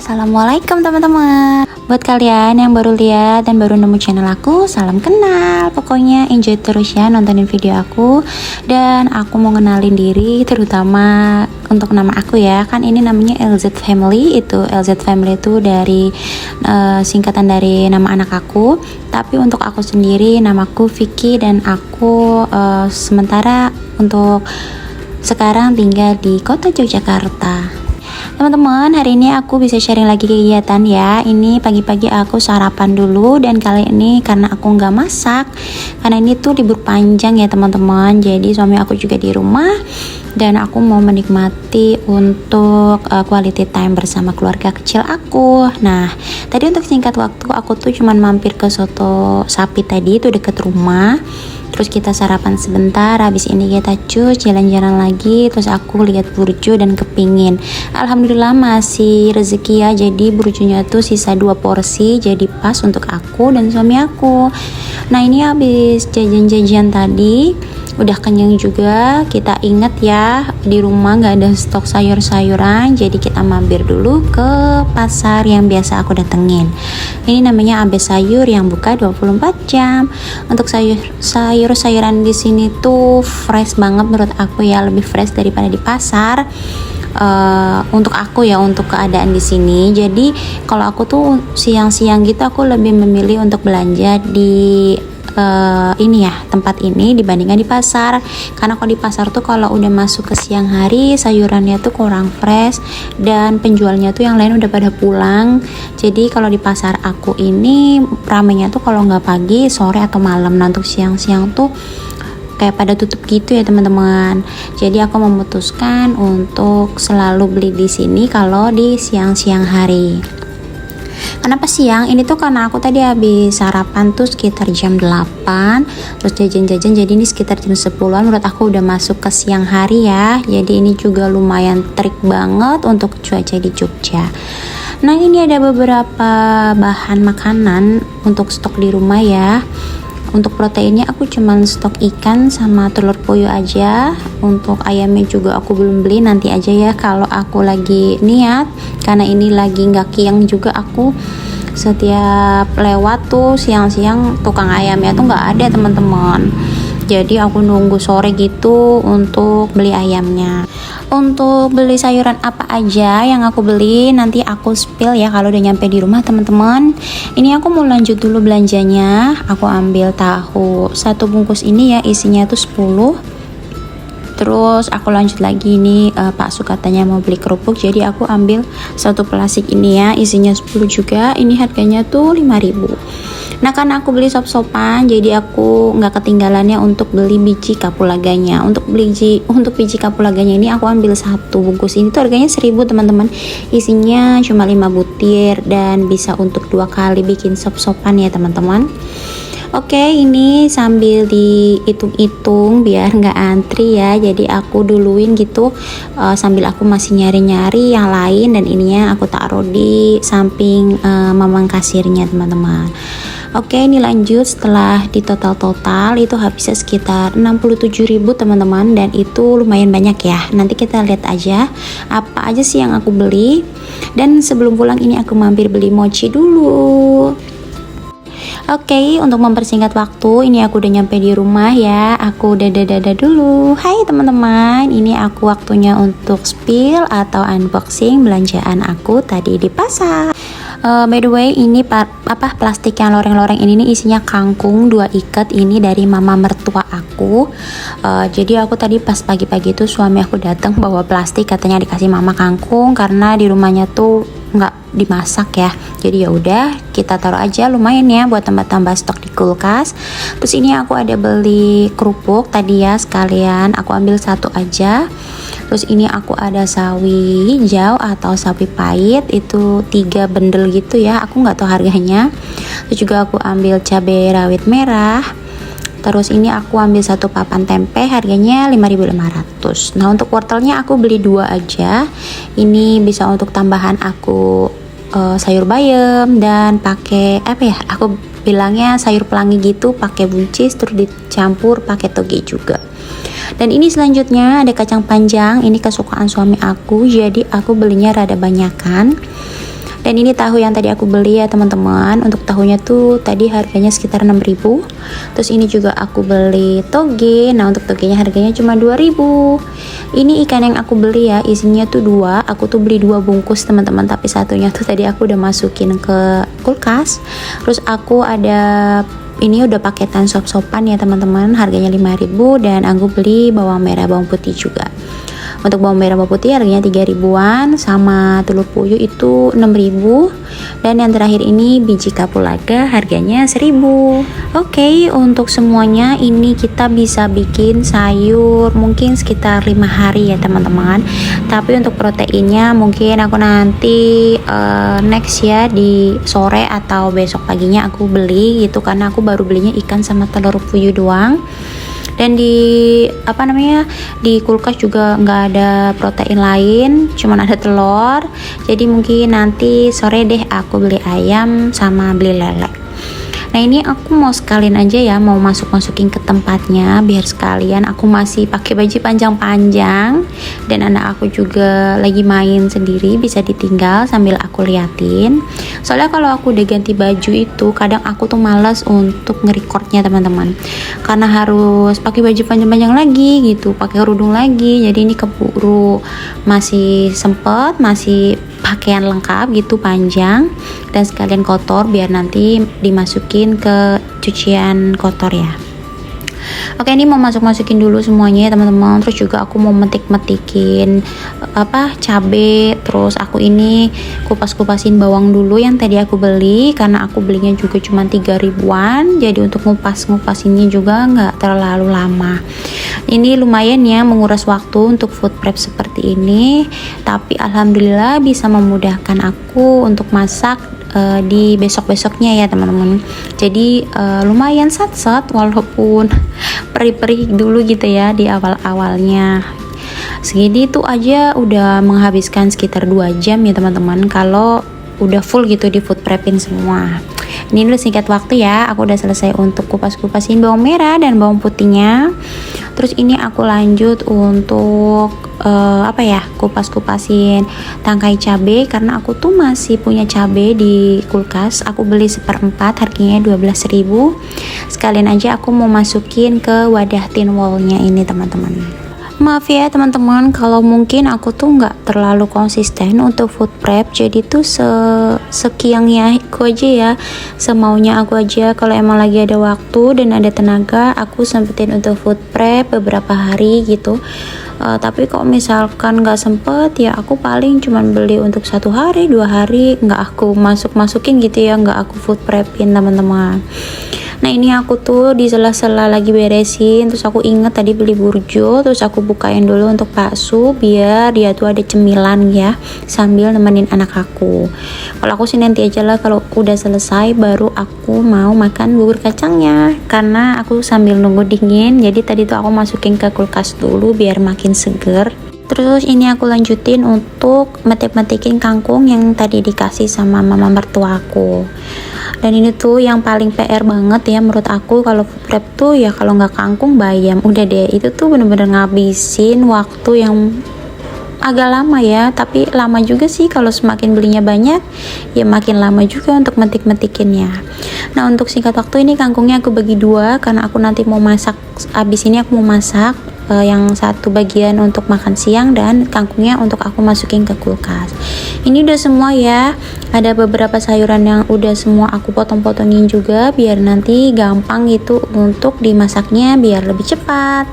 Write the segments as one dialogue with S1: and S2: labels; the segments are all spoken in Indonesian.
S1: Assalamualaikum teman-teman. Buat kalian yang baru lihat dan baru nemu channel aku, salam kenal. Pokoknya enjoy terus ya nontonin video aku. Dan aku mau kenalin diri, terutama untuk nama aku ya. Kan ini namanya LZ Family. Itu LZ Family itu dari singkatan dari nama anak aku. Tapi untuk aku sendiri namaku Vicky, dan aku sementara untuk sekarang tinggal di kota Yogyakarta. Teman-teman, hari ini aku bisa sharing lagi kegiatan ya. Ini pagi-pagi aku sarapan dulu, dan kali ini karena aku nggak masak, karena ini tuh libur panjang ya teman-teman. Jadi suami aku juga di rumah, dan aku mau menikmati untuk quality time bersama keluarga kecil aku. Nah, tadi untuk singkat waktu aku tuh cuman mampir ke soto sapi tadi, itu deket rumah. Terus kita sarapan sebentar, habis ini kita cus jalan-jalan lagi. Terus aku lihat burjo dan kepingin. Alhamdulillah masih rezeki ya, jadi burjonya tuh sisa 2 porsi, jadi pas untuk aku dan suami aku. Nah, ini habis jajan-jajan tadi, udah kenyang juga. Kita ingat ya, di rumah nggak ada stok sayur-sayuran, jadi kita mampir dulu ke pasar yang biasa aku datengin. Ini namanya Abe Sayur yang buka 24 jam. Untuk sayuran di sini tuh fresh banget menurut aku ya, lebih fresh daripada di pasar. Untuk aku ya, untuk keadaan di sini. Jadi kalau aku tuh siang-siang gitu aku lebih memilih untuk belanja di ini ya, tempat ini dibandingkan di pasar. Karena kalau di pasar tuh kalau udah masuk ke siang hari, sayurannya tuh kurang fresh, dan penjualnya tuh yang lain udah pada pulang. Jadi kalau di pasar aku ini ramenya tuh kalau nggak pagi, sore atau malam. Nah, untuk siang-siang tuh kayak pada tutup gitu ya teman-teman. Jadi aku memutuskan untuk selalu beli di sini kalau di siang-siang hari. Kenapa siang? Ini tuh karena aku tadi habis sarapan tuh sekitar jam 8, terus jajan-jajan, jadi ini sekitar jam 10-an. Menurut aku udah masuk ke siang hari ya. Jadi ini juga lumayan terik banget untuk cuaca di Jogja. Nah, ini ada beberapa bahan makanan untuk stok di rumah ya. Untuk proteinnya aku cuman stok ikan sama telur puyuh aja. Untuk ayamnya juga aku belum beli, nanti aja ya kalau aku lagi niat. Karena ini lagi nggak kiang juga aku. Setiap lewat tuh siang-siang tukang ayamnya tuh nggak ada teman-teman. Jadi aku nunggu sore gitu untuk beli ayamnya. Untuk beli sayuran apa aja yang aku beli nanti aku spill ya kalau udah nyampe di rumah teman-teman. Ini aku mau lanjut dulu belanjanya. Aku ambil tahu 1 bungkus ini ya, isinya tuh 10. Terus aku lanjut lagi nih, Pak Su katanya mau beli kerupuk, jadi aku ambil 1 plastik ini ya, isinya 10 juga. Ini harganya tuh 5.000. Nah, karena aku beli sop-sopan, jadi aku nggak ketinggalannya untuk beli biji kapulaganya. Untuk biji kapulaganya ini aku ambil 1 bungkus. Ini tuh harganya 1.000 teman-teman. Isinya cuma 5 butir dan bisa untuk 2 kali bikin sop-sopan ya teman-teman. Oke, ini sambil dihitung-hitung biar nggak antri ya. Jadi aku duluin gitu sambil aku masih nyari-nyari yang lain, dan ininya aku taruh di samping mamang kasirnya teman-teman. Oke, ini lanjut. Setelah di total itu habisnya sekitar 67.000 teman-teman, dan itu lumayan banyak ya. Nanti kita lihat aja apa aja sih yang aku beli. Dan sebelum pulang ini aku mampir beli mochi dulu. Oke, untuk mempersingkat waktu, ini aku udah nyampe di rumah ya. Aku udah dada dulu. Hai teman-teman, ini aku waktunya untuk spill atau unboxing belanjaan aku tadi di pasar. By the way, ini plastik yang loreng-loreng ini nih isinya kangkung 2 ikat, ini dari mama mertua aku. Jadi aku tadi pas pagi-pagi itu suami aku datang bawa plastik, katanya dikasih mama kangkung karena di rumahnya tuh nggak dimasak ya. Jadi ya udah kita taruh aja, lumayan ya buat tambah-tambah stok di kulkas. Terus ini aku ada beli kerupuk tadi ya, sekalian aku ambil 1 aja. Terus ini aku ada sawi hijau atau sawi pahit, itu 3 bendel gitu ya, aku nggak tahu harganya. Terus juga aku ambil cabai rawit merah. Terus ini aku ambil 1 papan tempe, harganya 5.500. Nah, untuk wortelnya aku beli 2 aja. Ini bisa untuk tambahan aku sayur bayam, dan pakai apa ya, aku bilangnya sayur pelangi gitu, pakai buncis terus dicampur pakai toge juga. Dan ini selanjutnya ada kacang panjang, ini kesukaan suami aku, jadi aku belinya rada banyakan. Dan ini tahu yang tadi aku beli ya teman-teman. Untuk tahunya tuh tadi harganya sekitar 6.000. Terus ini juga aku beli toge. Nah untuk togenya harganya cuma 2.000. Ini ikan yang aku beli ya, isinya tuh 2. Aku tuh beli 2 bungkus teman-teman, tapi satunya tuh tadi aku udah masukin ke kulkas. Terus aku ada ini udah paketan sop-sopan ya teman-teman, harganya 5.000. Dan aku beli bawang merah, bawang putih juga. Untuk bawang merah, bawang putih harganya 3.000-an, sama telur puyuh itu 6.000. Dan yang terakhir ini biji kapulaga harganya 1.000. Oke, untuk semuanya ini kita bisa bikin sayur mungkin sekitar 5 hari ya teman-teman. Tapi untuk proteinnya mungkin aku nanti next ya, di sore atau besok paginya aku beli gitu, karena aku baru belinya ikan sama telur puyuh doang. Dan di di kulkas juga nggak ada protein lain, cuman ada telur. Jadi mungkin nanti sore deh aku beli ayam sama beli lele. Nah ini aku mau sekalian aja ya, mau masukin ke tempatnya biar sekalian. Aku masih pakai baju panjang-panjang dan anak aku juga lagi main sendiri, bisa ditinggal sambil aku liatin. Soalnya kalau aku udah ganti baju itu kadang aku tuh malas untuk nge-recordnya teman-teman, karena harus pakai baju panjang-panjang lagi gitu, pakai kerudung lagi. Jadi ini keburu masih sempet, masih pakaian lengkap gitu panjang dan sekalian kotor biar nanti dimasukin ke cucian kotor ya. Oke, ini mau masukin dulu semuanya ya teman-teman. Terus juga aku mau metikin cabe. Terus aku ini kupasin bawang dulu yang tadi aku beli, karena aku belinya juga cuma 3.000-an. Jadi untuk ngupasinnya juga nggak terlalu lama. Ini lumayan ya menguras waktu untuk food prep seperti ini, tapi alhamdulillah bisa memudahkan aku untuk masak di besok-besoknya ya teman-teman. Jadi lumayan sat-sat walaupun perih-perih dulu gitu ya di awal-awalnya. Segini tuh aja udah menghabiskan sekitar 2 jam ya teman-teman, kalau udah full gitu di food prepping semua. Ini dulu singkat waktu ya, aku udah selesai untuk kupasin bawang merah dan bawang putihnya. Terus ini aku lanjut untuk kupasin tangkai cabai, karena aku tuh masih punya cabai di kulkas. Aku beli 1/4, harganya 12.000. Sekalian aja aku mau masukin ke wadah tin wallnya ini teman-teman. Maaf ya teman-teman kalau mungkin aku tuh nggak terlalu konsisten untuk food prep, jadi tuh sekiangnya aku aja ya, semaunya aku aja. Kalau emang lagi ada waktu dan ada tenaga, aku sempetin untuk food prep beberapa hari gitu. Tapi kalau misalkan nggak sempet ya aku paling cuman beli untuk 1 hari 2 hari, nggak aku masukin gitu ya, nggak aku food prepin teman-teman. Nah ini aku tuh di sela-sela lagi beresin, terus aku inget tadi beli burjo, terus aku bukain dulu untuk bakso biar dia tuh ada cemilan ya, sambil nemenin anak aku. Kalau aku sih nanti aja lah, kalau udah selesai baru aku mau makan bubur kacangnya, karena aku sambil nunggu dingin. Jadi tadi tuh aku masukin ke kulkas dulu biar makin seger. Terus ini aku lanjutin untuk metik-metikin kangkung yang tadi dikasih sama mama mertua aku. Dan ini tuh yang paling PR banget ya menurut aku kalau food prep tuh ya, kalau nggak kangkung bayam. Udah deh, itu tuh bener-bener ngabisin waktu yang agak lama ya, tapi lama juga sih kalau semakin belinya banyak ya makin lama juga untuk metik-metikinnya. Nah untuk singkat waktu ini kangkungnya aku bagi 2 karena aku nanti mau masak. Abis ini aku mau masak yang satu bagian untuk makan siang dan kangkungnya untuk aku masukin ke kulkas. Ini udah semua ya, ada beberapa sayuran yang udah semua aku potong-potongin juga biar nanti gampang gitu untuk dimasaknya biar lebih cepat.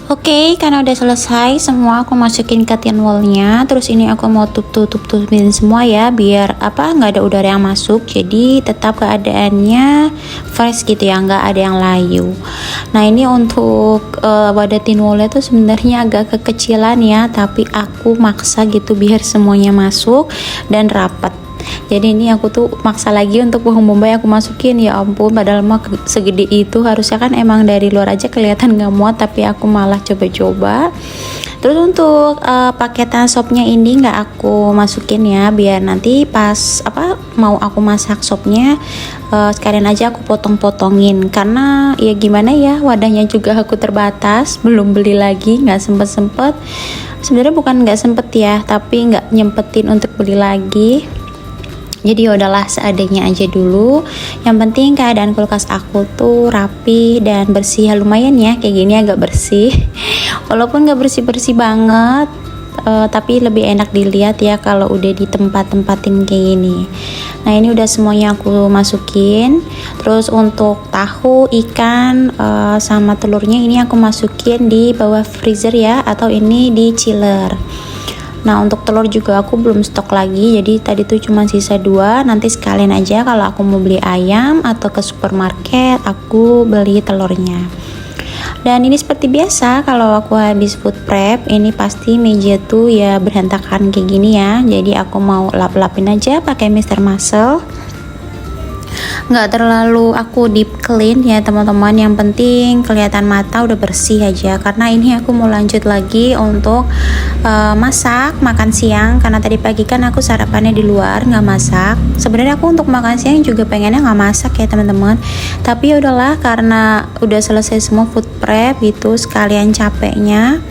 S1: Oke, karena udah selesai semua aku masukin ke tin wallnya. Terus ini aku mau tutupin semua ya, biar nggak ada udara yang masuk. Jadi tetap keadaannya fresh gitu ya, nggak ada yang layu. Nah ini untuk wadah tin wallnya tuh sebenarnya agak kekecilan ya, tapi aku maksa gitu biar semuanya masuk dan rapat. Jadi ini aku tuh maksa lagi untuk bawang bombay aku masukin, ya ampun padahal mah segede itu, harusnya kan emang dari luar aja kelihatan gak muat, tapi aku malah coba-coba. Terus untuk paketan sopnya ini nggak aku masukin ya, biar nanti pas mau aku masak sopnya sekalian aja aku potong-potongin, karena ya gimana ya, wadahnya juga aku terbatas, belum beli lagi, nggak sempet sebenarnya, bukan nggak sempet ya, tapi nggak nyempetin untuk beli lagi. Jadi udahlah seadanya aja dulu. Yang penting keadaan kulkas aku tuh rapi dan bersih, ya, lumayan ya kayak gini agak bersih. Walaupun gak bersih-bersih banget, tapi lebih enak dilihat ya kalau udah di tempat-tempatin kayak gini. Nah ini udah semuanya aku masukin. Terus untuk tahu, ikan, sama telurnya ini aku masukin di bawah freezer ya, atau ini di chiller. Nah untuk telur juga aku belum stok lagi, jadi tadi tuh cuma sisa 2. Nanti sekalian aja kalau aku mau beli ayam atau ke supermarket aku beli telurnya. Dan ini seperti biasa kalau aku habis food prep, ini pasti meja tuh ya berantakan kayak gini ya. Jadi aku mau lap-lapin aja pakai Mr. Muscle. Nggak terlalu aku deep clean ya teman-teman, yang penting kelihatan mata udah bersih aja. Karena ini aku mau lanjut lagi untuk masak makan siang, karena tadi pagi kan aku sarapannya di luar nggak masak. Sebenarnya aku untuk makan siang juga pengennya nggak masak ya teman-teman, tapi ya udahlah karena udah selesai semua food prep gitu, sekalian capeknya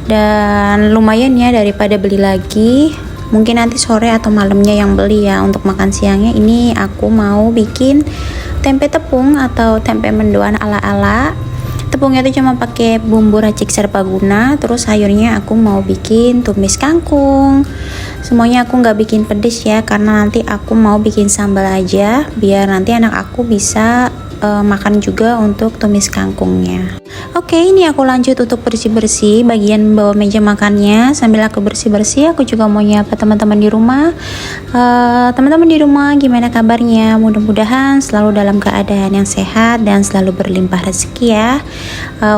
S1: dan lumayan ya daripada beli lagi. Mungkin nanti sore atau malamnya yang beli ya. Untuk makan siangnya ini aku mau bikin tempe tepung atau tempe mendoan ala-ala. Tepungnya itu cuma pakai bumbu racik serbaguna. Terus sayurnya aku mau bikin tumis kangkung. Semuanya aku nggak bikin pedes ya, karena nanti aku mau bikin sambal aja biar nanti anak aku bisa makan juga untuk tumis kangkungnya. Oke, ini aku lanjut untuk bersih-bersih bagian bawah meja makannya. Sambil aku bersih-bersih, aku juga mau nyapa teman-teman di rumah. Teman-teman di rumah gimana kabarnya? Mudah-mudahan selalu dalam keadaan yang sehat dan selalu berlimpah rezeki ya.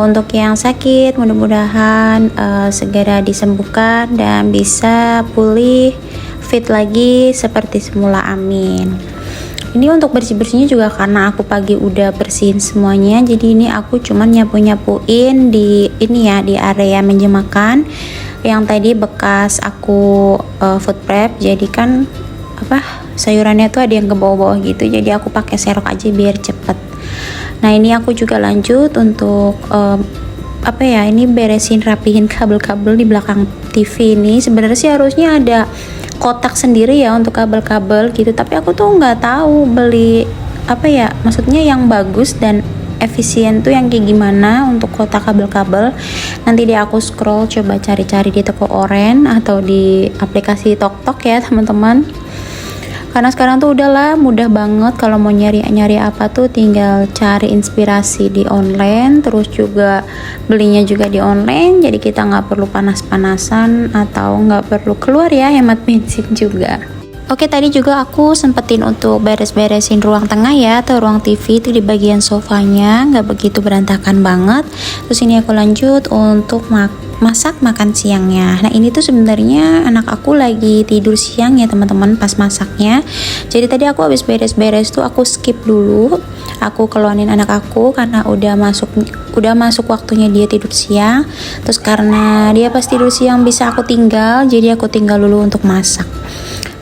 S1: Untuk yang sakit, mudah-mudahan segera disembuhkan dan bisa pulih fit lagi seperti semula, amin. Ini untuk bersih-bersihnya juga karena aku pagi udah bersihin semuanya, jadi ini aku cuman nyapu-nyapuin di ini ya, di area meja makan yang tadi bekas aku food prep. Jadi kan sayurannya tuh ada yang ke bawah-bawah gitu, jadi aku pakai serok aja biar cepet. Nah ini aku juga lanjut untuk ini beresin, rapihin kabel-kabel di belakang TV ini. Sebenarnya sih harusnya ada kotak sendiri ya untuk kabel-kabel gitu, tapi aku tuh nggak tahu beli maksudnya yang bagus dan efisien tuh yang kayak gimana untuk kotak kabel-kabel. Nanti deh aku scroll coba cari-cari di toko oren atau di aplikasi TokTok ya teman-teman. Karena sekarang tuh udahlah mudah banget kalau mau nyari apa tuh tinggal cari inspirasi di online, terus juga belinya juga di online, jadi kita nggak perlu panas-panasan atau nggak perlu keluar ya, hemat bensin juga. Oke, tadi juga aku sempetin untuk beres-beresin ruang tengah ya, atau ruang TV itu di bagian sofanya, nggak begitu berantakan banget. Terus ini aku lanjut untuk masak makan siangnya. Nah ini tuh sebenarnya anak aku lagi tidur siang ya teman-teman pas masaknya. Jadi tadi aku habis beres-beres tuh aku skip dulu. Aku keluarin anak aku karena udah masuk waktunya dia tidur siang. Terus karena dia pas tidur siang bisa aku tinggal, jadi aku tinggal dulu untuk masak.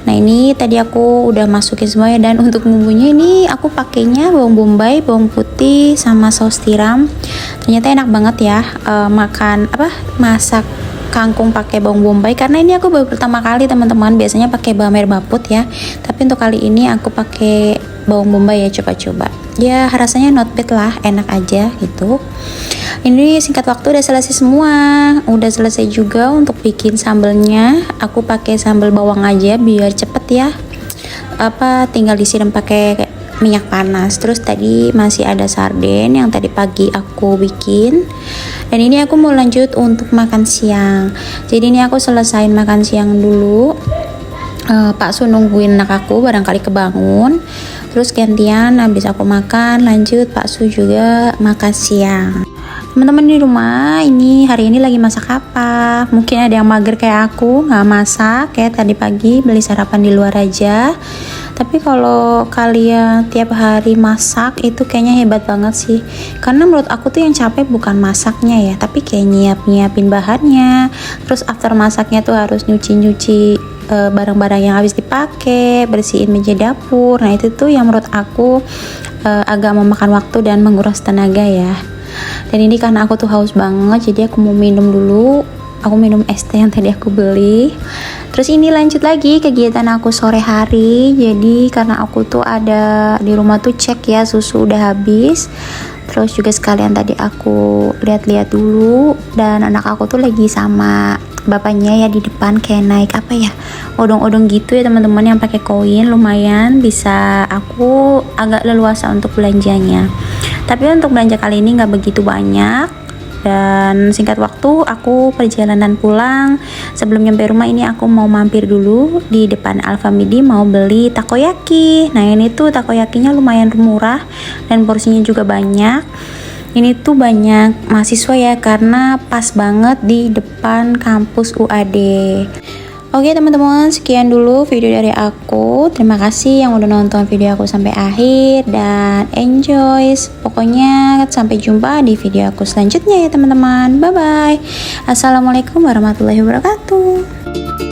S1: Nah ini tadi aku udah masukin semuanya, dan untuk bumbunya ini aku pakainya bawang bombay, bawang putih sama saus tiram. Ternyata enak banget ya masak kangkung pakai bawang bombay, karena ini aku baru pertama kali teman-teman. Biasanya pakai bawang merah baput ya, tapi untuk kali ini aku pakai bawang bombay ya, coba-coba. Ya rasanya not bad lah, enak aja gitu. Ini singkat waktu udah selesai semua. Udah selesai juga untuk bikin sambelnya. Aku pakai sambal bawang aja biar cepet ya. Tinggal disiram pakai minyak panas. Terus tadi masih ada sarden yang tadi pagi aku bikin. Dan ini aku mau lanjut untuk makan siang. Jadi ini aku selesain makan siang dulu. Pak Su nungguin anak aku, barangkali kebangun. Terus gantian habis aku makan, lanjut Pak Su juga makan siang. Teman-teman di rumah ini hari ini lagi masak apa? Mungkin ada yang mager kayak aku, nggak masak kayak tadi pagi, beli sarapan di luar aja. Tapi kalau kalian tiap hari masak itu kayaknya hebat banget sih. Karena menurut aku tuh yang capek bukan masaknya ya, tapi kayak nyiapin bahannya. Terus after masaknya tuh harus nyuci barang-barang yang habis dipakai, bersihin meja dapur. Nah itu tuh yang menurut aku agak memakan waktu dan menguras tenaga ya. Dan ini karena aku tuh haus banget, jadi aku mau minum dulu aku minum es teh yang tadi aku beli. Terus ini lanjut lagi kegiatan aku sore hari. Jadi karena aku tuh ada di rumah tuh cek ya susu udah habis. Terus juga sekalian tadi aku lihat-lihat dulu, dan anak aku tuh lagi sama bapaknya ya di depan kayak naik apa ya, odong-odong gitu ya teman-teman, yang pakai koin, lumayan bisa aku agak leluasa untuk belanjanya. Tapi untuk belanja kali ini nggak begitu banyak. Dan singkat waktu aku perjalanan pulang. Sebelum nyampe rumah ini aku mau mampir dulu di depan Alfamidi mau beli takoyaki. Nah ini tuh takoyakinya lumayan murah dan porsinya juga banyak. Ini tuh banyak mahasiswa ya, karena pas banget di depan kampus UAD. Oke teman-teman, sekian dulu video dari aku. Terima kasih yang udah nonton video aku sampai akhir, dan enjoy. Pokoknya sampai jumpa di video aku selanjutnya ya teman-teman. Bye bye. Assalamualaikum warahmatullahi wabarakatuh.